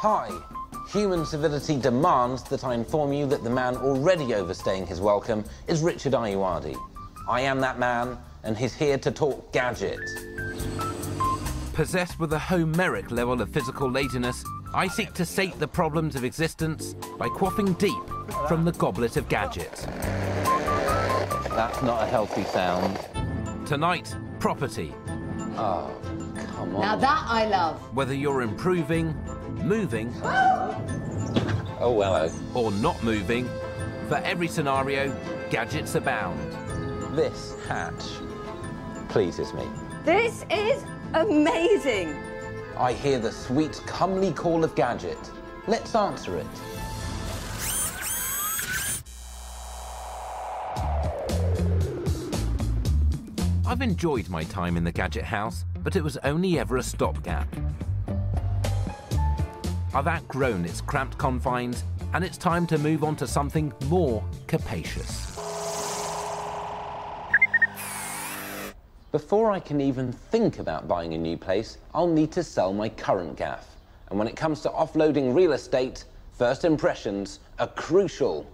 Hi. Human civility demands that I inform you that the man already overstaying his welcome is Richard Ayoade. I am that man, and he's here to talk gadget. Possessed with a Homeric level of physical laziness, I seek to sate the problems of existence by quaffing deep from the goblet of gadgets. That's not a healthy sound. Tonight, property. Oh, come on. Now that I love. Whether you're improving, moving, Oh, hello. or not moving, for every scenario, gadgets abound. This hatch pleases me. This is amazing. I hear the sweet, comely call of gadget. Let's answer it. I've enjoyed my time in the gadget house, but it was only ever a stopgap. I've outgrown its cramped confines, and it's time to move on to something more capacious. Before I can even think about buying a new place, I'll need to sell my current gaff. And when it comes to offloading real estate, first impressions are crucial.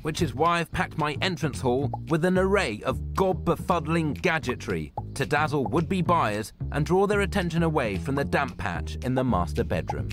Which is why I've packed my entrance hall with an array of gob-befuddling gadgetry to dazzle would-be buyers and draw their attention away from the damp patch in the master bedroom.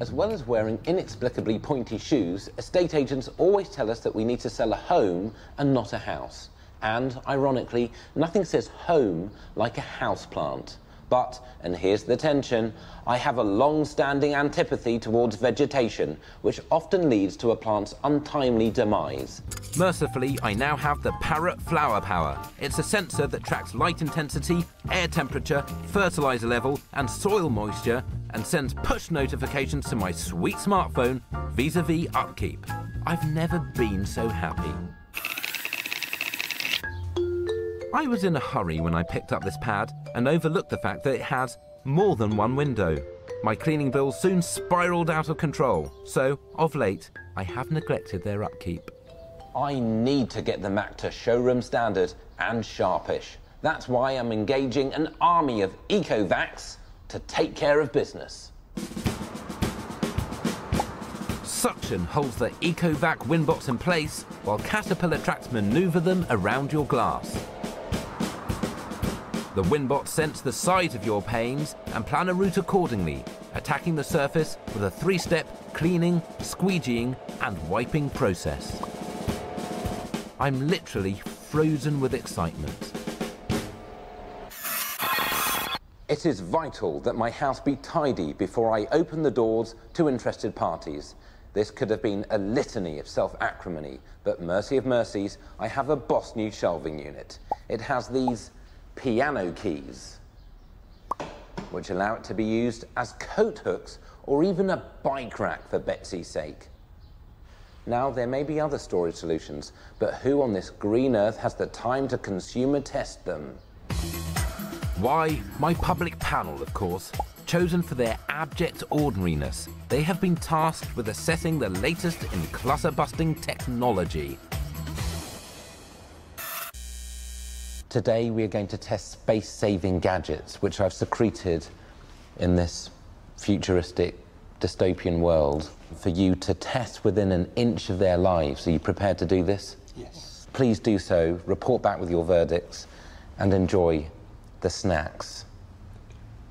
As well as wearing inexplicably pointy shoes, estate agents always tell us that we need to sell a home and not a house. And, ironically, nothing says home like a houseplant. But, and here's the tension, I have a long-standing antipathy towards vegetation, which often leads to a plant's untimely demise. Mercifully, I now have the Parrot Flower Power. It's a sensor that tracks light intensity, air temperature, fertilizer level, and soil moisture, and sends push notifications to my sweet smartphone vis-a-vis upkeep. I've never been so happy. I was in a hurry when I picked up this pad and overlooked the fact that it has more than one window. My cleaning bills soon spiraled out of control, so, of late, I have neglected their upkeep. I need to get the Mac to showroom standard and sharpish. That's why I'm engaging an army of eco-vacs to take care of business. Suction holds the EcoVac Winbots in place, while Caterpillar tracks maneuver them around your glass. The Winbots sense the size of your panes and plan a route accordingly, attacking the surface with a 3-step cleaning, squeegeeing and wiping process. I'm literally frozen with excitement. It is vital that my house be tidy before I open the doors to interested parties. This could have been a litany of self-acrimony, but mercy of mercies, I have a Boss new shelving unit. It has these piano keys, which allow it to be used as coat hooks or even a bike rack for Betsy's sake. Now, there may be other storage solutions, but who on this green earth has the time to consumer test them? Why, my public panel, of course. Chosen for their abject ordinariness, they have been tasked with assessing the latest in clutter-busting technology. Today we are going to test space-saving gadgets, which I've secreted in this futuristic dystopian world for you to test within an inch of their lives. Are you prepared to do this? Yes. Please do so, report back with your verdicts, and enjoy the snacks.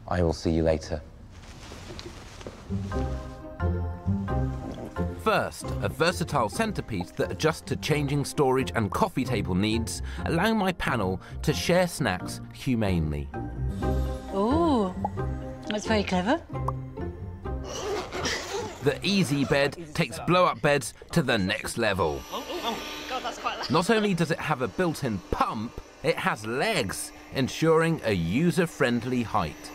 I will see you later. First, a versatile centerpiece that adjusts to changing storage and coffee table needs, allowing my panel to share snacks humanely. Oh, that's very clever. The Easy Bed takes blow-up beds to the next level. God, that's quite loud. Not only does it have a built-in pump, it has legs, ensuring a user-friendly height.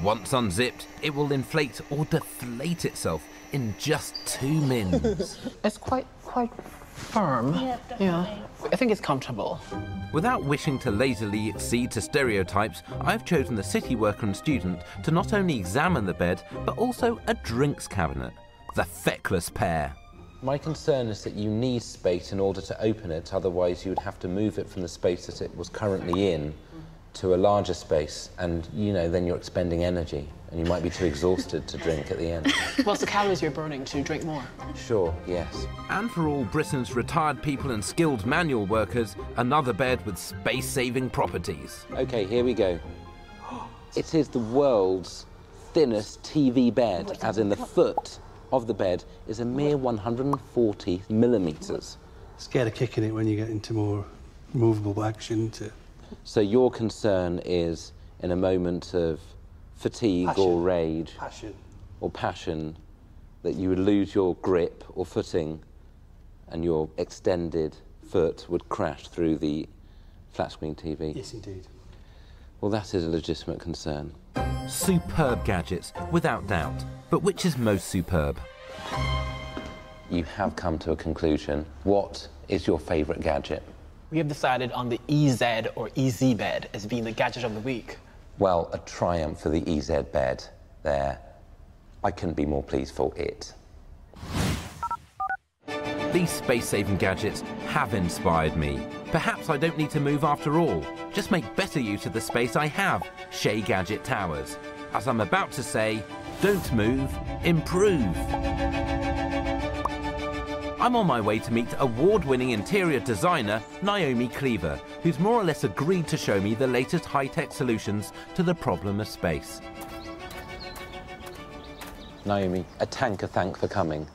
Once unzipped, it will inflate or deflate itself in just 2 mins. It's quite firm. Yeah, definitely. I think it's comfortable. Without wishing to lazily accede to stereotypes, I've chosen the city worker and student to not only examine the bed, but also a drinks cabinet. The feckless pair. My concern is that you need space in order to open it, otherwise you would have to move it from the space that it was currently in to a larger space, and, you know, then you're expending energy, and you might be too exhausted to drink at the end. What's the calories you're burning to drink more? Sure, yes. And for all Britain's retired people and skilled manual workers, another bed with space-saving properties. OK, here we go. It is the world's thinnest TV bed, as in the foot of the bed is a mere 140 millimetres. Scared of kicking it when you get into more movable action. So your concern is, in a moment of fatigue or rage or passion, that you would lose your grip or footing and your extended foot would crash through the flat-screen TV? Yes, indeed. Well, that is a legitimate concern. Superb gadgets, without doubt. But which is most superb? You have come to a conclusion. What is your favourite gadget? We have decided on the EZ or EZ bed as being the gadget of the week. Well, a triumph for the EZ bed there. I couldn't be more pleased for it. These space-saving gadgets have inspired me. Perhaps I don't need to move after all. Just make better use of the space I have, Shea Gadget Towers. As I'm about to say, don't move, improve. I'm on my way to meet award-winning interior designer Naomi Cleaver, who's more or less agreed to show me the latest high-tech solutions to the problem of space. Naomi, a tanker thank for coming.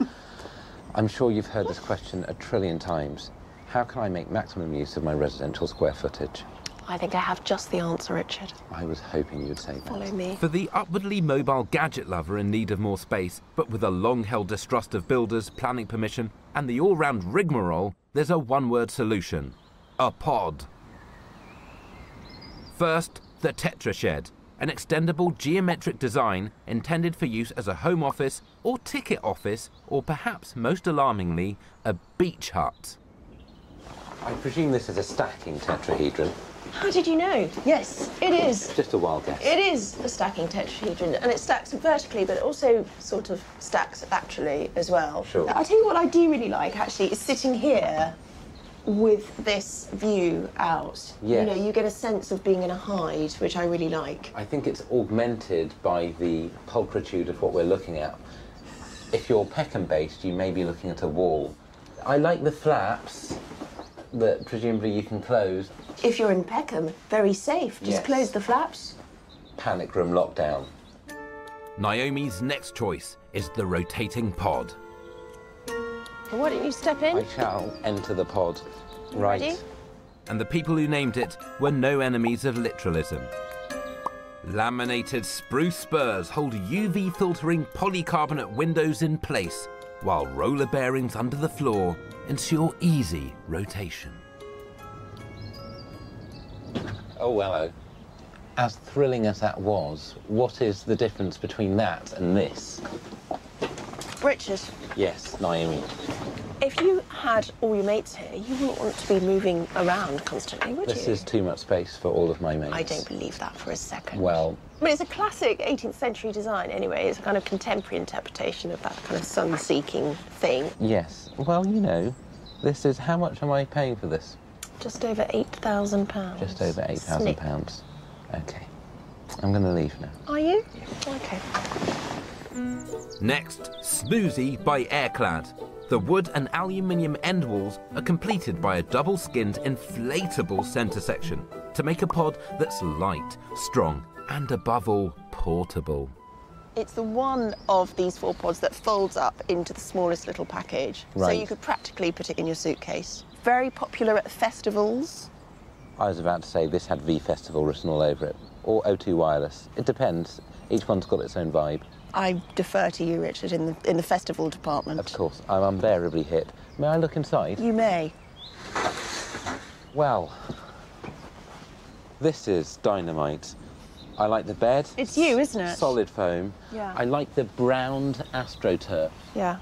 I'm sure you've heard this question a trillion times. How can I make maximum use of my residential square footage? I think I have just the answer, Richard. I was hoping you'd say that. Follow me. For the upwardly mobile gadget lover in need of more space, but with a long-held distrust of builders, planning permission, and the all-round rigmarole, there's a one-word solution: a pod. First, the Tetra Shed, an extendable geometric design intended for use as a home office or ticket office, or perhaps most alarmingly, a beach hut. I presume this is a stacking tetrahedron. How did you know? Yes, it is. Just a wild guess. It is a stacking tetrahedron, and it stacks vertically, but it also sort of stacks laterally as well. Sure. I tell you what I do really like, actually, is sitting here with this view out. Yes. You know, you get a sense of being in a hide, which I really like. I think it's augmented by the pulchritude of what we're looking at. If you're Peckham-based, you may be looking at a wall. I like the flaps that presumably you can close. If you're in Peckham, very safe. Just Yes. close the flaps. Panic room lockdown. Naomi's next choice is the rotating pod. Well, why don't you step in? I shall enter the pod. Right. Ready? And the people who named it were no enemies of literalism. Laminated spruce spurs hold UV-filtering polycarbonate windows in place, while roller bearings under the floor ensure easy rotation. Oh, hello. As thrilling as that was, what is the difference between that and this? Richard, Yes, Naomi. if you had all your mates here, you wouldn't want to be moving around constantly, would This you? is too much space for all of my mates. I don't believe that for a second. Well, But it's a classic 18th century design anyway. It's a kind of contemporary interpretation of that kind of sun-seeking thing. yes. Well, you know, this is... How much am I paying for this? Just over £8,000. Just over Snip. £8,000. OK. I'm going to leave now. Are you? OK. Next, Snoozy by Airclad. The wood and aluminium end walls are completed by a double-skinned inflatable centre section to make a pod that's light, strong, and above all, portable. It's the one of these 4 pods that folds up into the smallest little package. So Right. you could practically put it in your suitcase. Very popular at festivals. I was about to say this had V Festival written all over it. Or O2 Wireless. It depends. Each one's got its own vibe. I defer to you, Richard, in the festival department. Of course, I'm unbearably hit. May I look inside? You may. Well, this is dynamite. I like the bed. It's you, isn't it? Solid foam. Yeah. I like the browned AstroTurf, Yeah.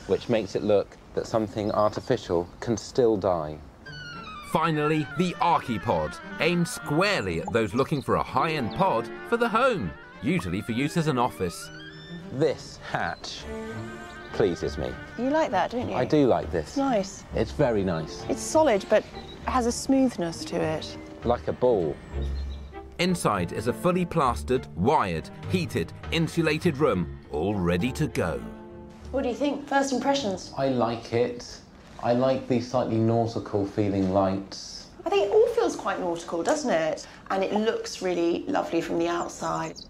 which makes it look that something artificial can still die. Finally, the Archipod, aimed squarely at those looking for a high-end pod for the home, usually for use as an office. This hatch pleases me. You like that, don't you? I do like this. It's nice. It's very nice. It's solid, but it has a smoothness to it. like a ball. Inside is a fully plastered, wired, heated, insulated room, all ready to go. What do you think? First impressions? I like it. I like the slightly nautical feeling lights. I think it all feels quite nautical, doesn't it? And it looks really lovely from the outside.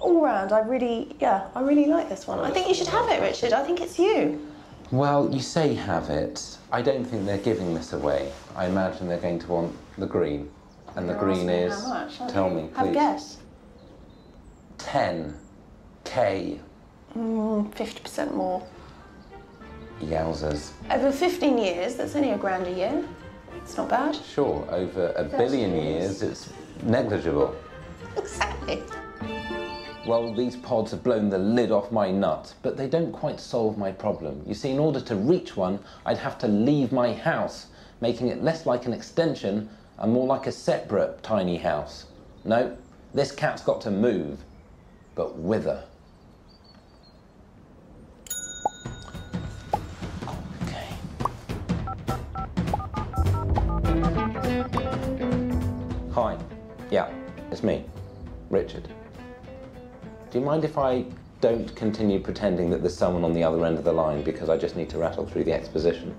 All round, I really like this one. I think you should have it, Richard. I think it's you. Well, you say have it. I don't think they're giving this away. I imagine they're going to want the green. And the green is... How much? Tell me, please. Have a guess. 10K. 50% more. Yowzers. Over 15 years, that's only £1,000 a year. It's not bad. Sure, over a billion years, it's negligible. Exactly. Well, these pods have blown the lid off my nut, but they don't quite solve my problem. You see, in order to reach one, I'd have to leave my house, making it less like an extension and more like a separate tiny house. No, this cat's got to move, but whither? Okay. Hi. Yeah, it's me, Richard. Do you mind if I don't continue pretending that there's someone on the other end of the line because I just need to rattle through the exposition?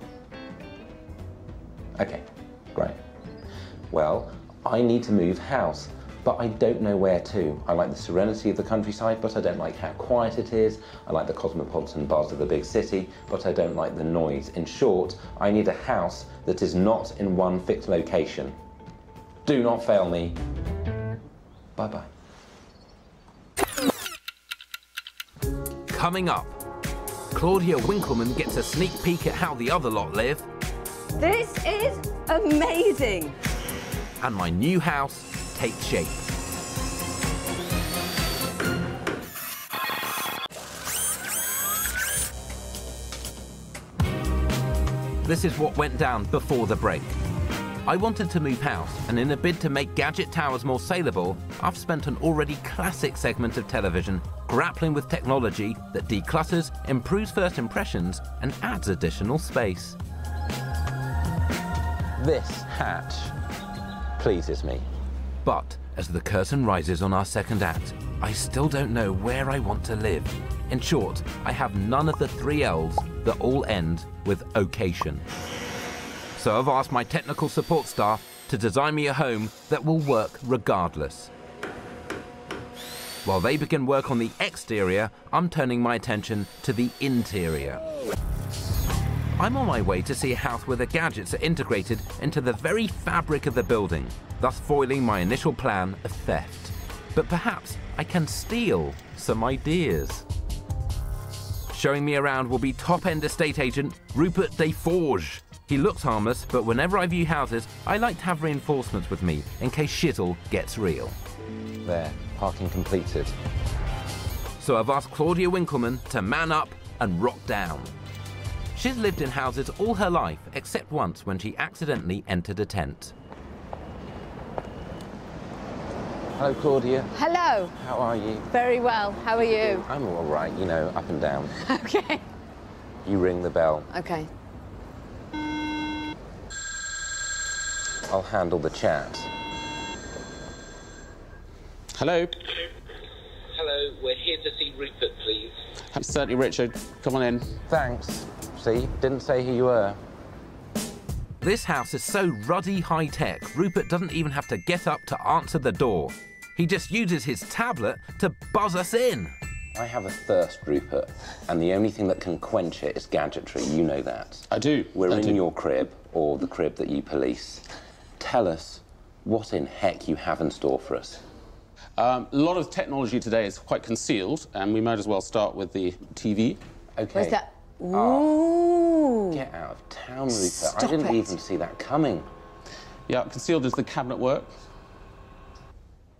Okay, great. Well, I need to move house, but I don't know where to. I like the serenity of the countryside, but I don't like how quiet it is. I like the cosmopolitan buzz of the big city, but I don't like the noise. In short, I need a house that is not in one fixed location. Do not fail me. Bye-bye. Coming up, Claudia Winkleman gets a sneak peek at how the other lot live. This is amazing. And my new house takes shape. This is what went down before the break. I wanted to move house, and in a bid to make Gadget Towers more saleable, I've spent an already classic segment of television grappling with technology that declutters, improves first impressions, and adds additional space. This hatch pleases me. But as the curtain rises on our second act, I still don't know where I want to live. In short, I have none of the 3 L's that all end with occasion. So I've asked my technical support staff to design me a home that will work regardless. While they begin work on the exterior, I'm turning my attention to the interior. I'm on my way to see a house where the gadgets are integrated into the very fabric of the building, thus foiling my initial plan of theft. But perhaps I can steal some ideas. Showing me around will be top-end estate agent Rupert Desforges. He looks harmless, but whenever I view houses, I like to have reinforcements with me in case shizzle gets real. There, parking completed. So I've asked Claudia Winkleman to man up and rock down. She's lived in houses all her life, except once when she accidentally entered a tent. Hello, Claudia. Hello. How are you? Very well. How are you? I'm all right, you know, up and down. Okay. You ring the bell. Okay. I'll handle the chat. Hello. Hello, we're here to see Rupert, please. Certainly, Richard. Come on in. Thanks. See, didn't say who you were. This house is so ruddy high-tech, Rupert doesn't even have to get up to answer the door. He just uses his tablet to buzz us in. I have a thirst, Rupert, and the only thing that can quench it is gadgetry. You know that. I do. We're I in do. your crib, or the crib that you police. Tell us what in heck you have in store for us. A lot of technology today is quite concealed, and we might as well start with the TV. Okay. What's that? Ooh. Oh, get out of town, Rupert. Stop I didn't it. even see that coming. Yeah, concealed is the cabinet work.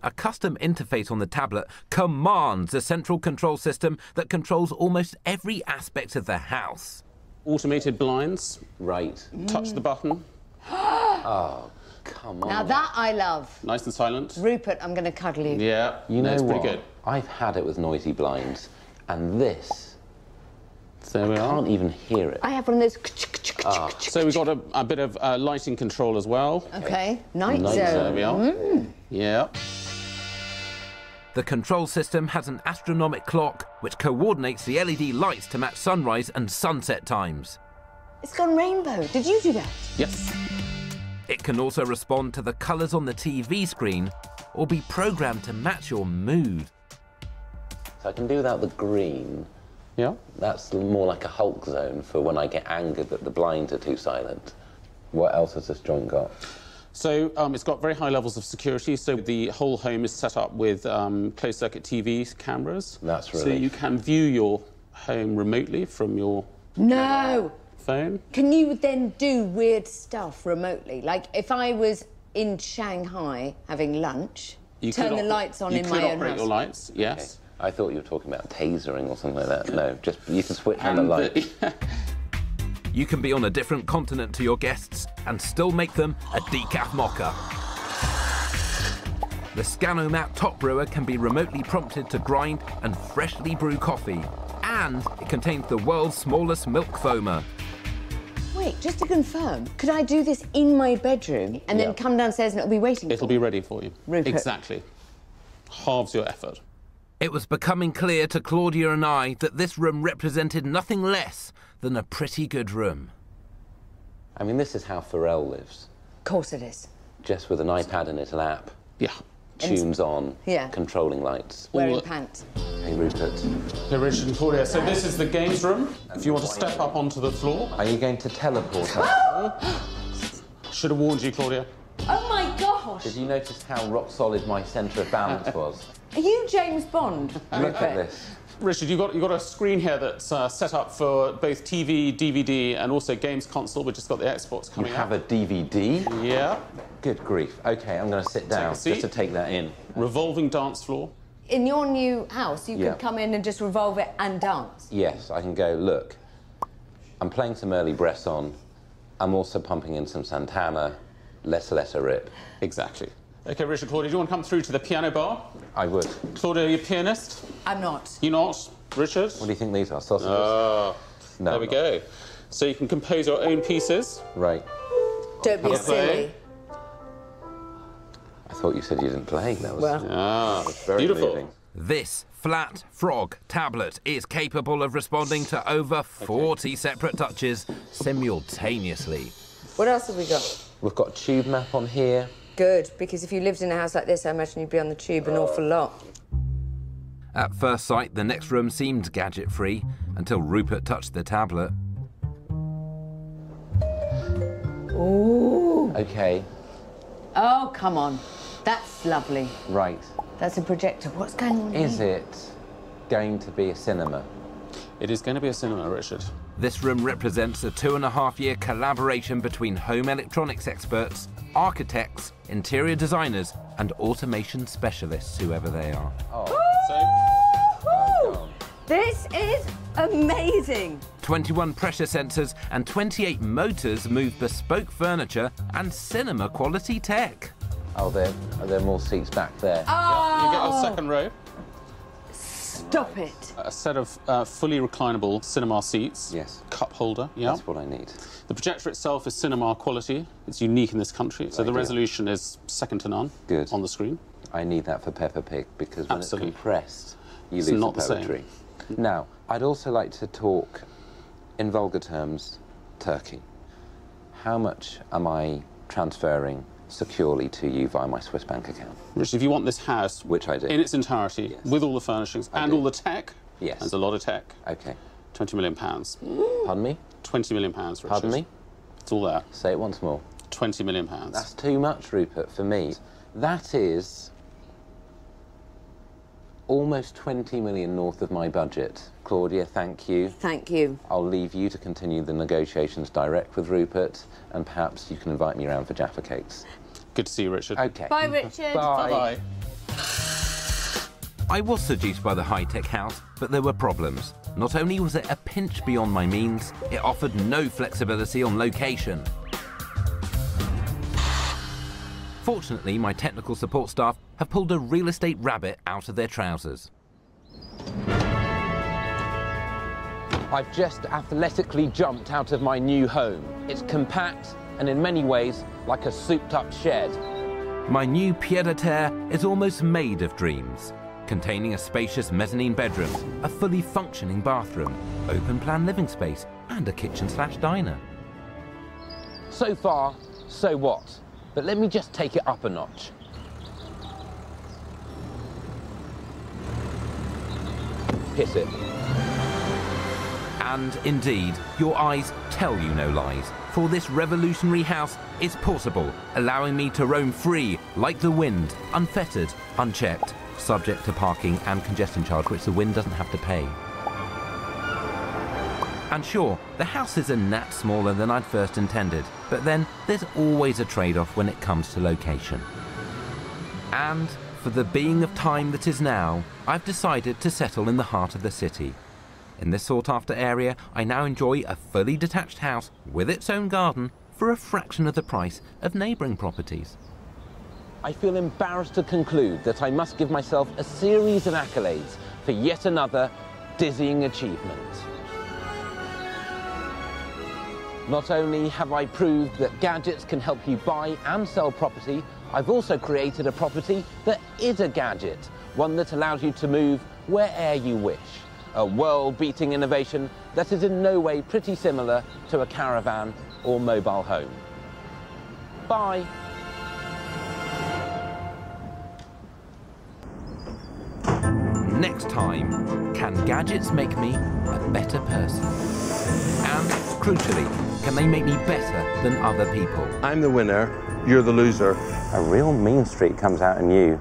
A custom interface on the tablet commands a central control system that controls almost every aspect of the house. Automated blinds. Right. Touch the button. Oh, come on. Now that I love. Nice and silent. Rupert, I'm going to cuddle you. Yeah, You know it's what? pretty good. I've had it with noisy blinds, and this There we I are. can't even hear it. I have one of those. So we've got a bit of lighting control as well. Okay, night Night zone. There we are. Yeah. The control system has an astronomic clock which coordinates the LED lights to match sunrise and sunset times. It's gone rainbow. Did you do that? Yes. It can also respond to the colours on the TV screen or be programmed to match your mood. So I can do without the green. Yeah. That's more like a Hulk zone for when I get angered that the blinds are too silent. What else has this joint got? So it's got very high levels of security. So the whole home is set up with closed-circuit TV cameras. That's So relief. you can view your home remotely from your No. phone. Can you then do weird stuff remotely? Like if I was in Shanghai having lunch, You turn could the oper- lights on you in could my own operate house. your lights, yes. Okay. I thought you were talking about tasering or something like that. No, just you can switch on the light. You can be on a different continent to your guests and still make them a decaf mocha. The Scanomat top brewer can be remotely prompted to grind and freshly brew coffee. And it contains the world's smallest milk foamer. Wait, just to confirm, could I do this in my bedroom and then come downstairs and it'll be waiting It'll for me? be ready for you. Rupert. Exactly. Halves your effort. It was becoming clear to Claudia and I that this room represented nothing less than a pretty good room. I mean, this is how Pharrell lives. Of course it is. Just with an iPad in his lap, Yeah. tunes on, Yeah. controlling lights. Wearing Well, pants. Hey, Rupert, Okay, Richard and Claudia. So this is the games room. If you want to step up onto the floor. are you going to teleport us? Should have warned you, Claudia. Oh my gosh! Did you notice how rock solid my centre of balance was? Are you James Bond? Look at this. Richard, you've got a screen here that's set up for both TV, DVD, and also games console. We've just got the Xbox You coming have up. a DVD? Yeah. Good grief. OK, I'm going to sit down a seat. just to take that in. Revolving dance floor. In your new house, you Yeah. could come in and just revolve it and dance. Yes, I can go, look, I'm playing some early Bresson. I'm also pumping in some Santana. Let's let her rip. Exactly. Okay, Richard, Claudia, do you want to come through to the piano bar? I would. Claudia, you're a pianist? I'm not. You not? Richard? What do you think these are? Sausages? Oh, No, there we not. go. So you can compose your own pieces. Right. Don't be Yeah. silly. I thought you said you didn't play. That was Ah, very beautiful. moving. This flat frog tablet is capable of responding to over 40 separate touches simultaneously. What else have we got? We've got a tube map on here. Good, because if you lived in a house like this, I imagine you'd be on the tube an awful lot. At first sight, the next room seemed gadget-free until Rupert touched the tablet. Ooh. OK, Oh, come on. That's lovely. right. That's a projector. What's going on Is here? it going to be a cinema? It is going to be a cinema, Richard. This room represents a 2.5-year collaboration between home electronics experts, architects, interior designers, and automation specialists, whoever they are. So, This is amazing. 21 pressure sensors and 28 motors move bespoke furniture and cinema-quality tech. Oh, there are more seats back there. Oh, you get your second row. stop it. A set of fully reclinable cinema seats. Yes. Cup holder. Yeah. That's what I need. The projector itself is cinema quality. It's unique in this country, so the Ideal. resolution is second to none. Good. On the screen. I need that for Peppa Pig because when Absolutely. it's compressed, you It's lose not the the same. poetry. Now, I'd also like to talk, in vulgar terms, Turkey. How much am I transferring securely to you via my Swiss bank account? Richard, if you want this house, Which I do. in its entirety, Yes. with all the furnishings and do. all the tech, Yes. there's a lot of tech, OK. £20 million. Pardon me? £20 million, Richard. Pardon me? It's all there. Say it once more. £20 million. That's too much, Rupert, for me. That is almost 20 million north of my budget. Claudia, thank you. Thank you. I'll leave you to continue the negotiations direct with Rupert, and perhaps you can invite me around for Jaffa cakes. Good to see you, Richard. OK. Bye, Richard. Bye. Bye. I was seduced by the high-tech house, but there were problems. Not only was it a pinch beyond my means, it offered no flexibility on location. Fortunately, my technical support staff have pulled a real estate rabbit out of their trousers. I've just athletically jumped out of my new home. It's compact and in many ways like a souped-up shed. My new pied-à-terre is almost made of dreams, containing a spacious mezzanine bedroom, a fully functioning bathroom, open-plan living space, and a kitchen/diner. So far, so what? But let me just take it up a notch. Hit it. And indeed, your eyes tell you no lies, for this revolutionary house is portable, allowing me to roam free like the wind, unfettered, unchecked, subject to parking and congestion charge, which the wind doesn't have to pay. And sure, the house is a gnat smaller than I'd first intended, but then there's always a trade-off when it comes to location. And for the being of time that is now, I've decided to settle in the heart of the city. In this sought-after area, I now enjoy a fully detached house with its own garden for a fraction of the price of neighbouring properties. I feel embarrassed to conclude that I must give myself a series of accolades for yet another dizzying achievement. Not only have I proved that gadgets can help you buy and sell property, I've also created a property that is a gadget, one that allows you to move where'er you wish. A world-beating innovation that is in no way pretty similar to a caravan or mobile home. Bye. Next time, can gadgets make me a better person? And, crucially, can they make me better than other people? I'm the winner, you're the loser. A real mean streak comes out in you.